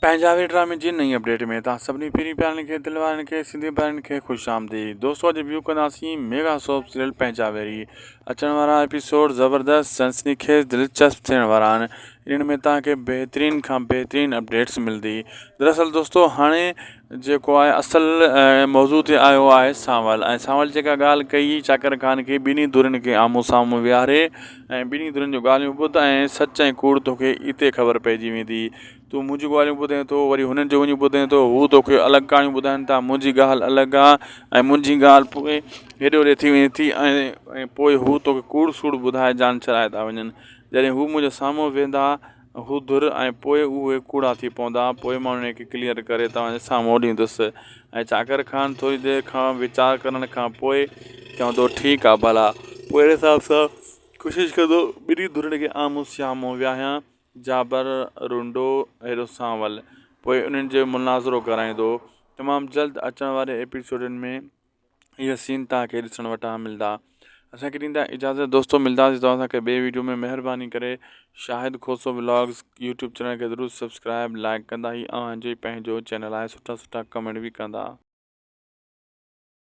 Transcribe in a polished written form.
पंजाबी ड्रामे जी नई अपडेट में तव्हां सभिनी पहिरीं प्यारनि खे दिलि वारनि खे सिंधी प्यारनि खे ख़ुशि आमदीद। दोस्तों अॼु व्यू कंदासीं मेगा सोप सीरियल पंजाबी अचण वारा एपिसोड ज़बरदस्त सनसनीखेज़ दिलचस्प थियण वारा आहिनि। इन्हनि में तव्हांखे बहितरीन खां बहितरीन अपडेट्स मिलंदी। दरअसल दोस्तों हाणे जेको आहे असल मौज़ू ते आयो आहे सांवल ऐं सांवल जेका ॻाल्हि कई चाकर ख़ान खे ॿिन्ही धुरनि खे आम्हूं साम्हूं विहारे ऐं ॿिन्ही धुरनि जूं ॻाल्हियूं ॿुध ऐं सच ऐं कूड़ तोखे हिते ख़बर पइजी वेंदी। तूं मुंहिंजी ॻाल्हियूं ॿुधे थो वरी हुननि जो वञी ॿुधे थो हू तोखे अलॻि कहाणियूं ॿुधाइनि था मुंहिंजी ॻाल्हि अलॻि आहे ऐं मुंहिंजी ॻाल्हि पोइ हेॾे होॾे थी वञे थी ऐं पोइ हू तोखे कूड़ सूड़ ॿुधाए जान छॾाए था वञनि। जॾहिं हू मुंहिंजे साम्हूं वेंदा हू धुर ऐं पोइ उहे कूड़ा थी पवंदा पोइ मां उन खे क्लियर करे तव्हांजे साम्हूं ॾींदुसि। ऐं चाकर ख़ान थोरी देरि खां वीचार करण खां पोइ चवंदो ठीकु आहे भला पोइ अहिड़े हिसाब सां कोशिशि कंदो ॿिन्ही धुरनि खे आम्हूं साम्हूं विहारियां जाबर रुंडो अहिड़ो सांवल पोइ उन्हनि जो मुनाज़िरो कराईंदो। तमामु जल्द अचण वारे एपिसोडनि में इहे सीन तव्हांखे ॾिसण वटां मिलंदा। असांखे ॾींदा इजाज़त दोस्तों मिलंदासीं तव्हां असांखे ॿिए वीडियो में। महिरबानी करे शाहिद खोसो व्लॉग्स यूट्यूब चैनल खे ज़रूरु सब्सक्राइब लाइक कंदा ई ऐं पंहिंजो चैनल आहे सुठा सुठा कमेंट बि कंदा।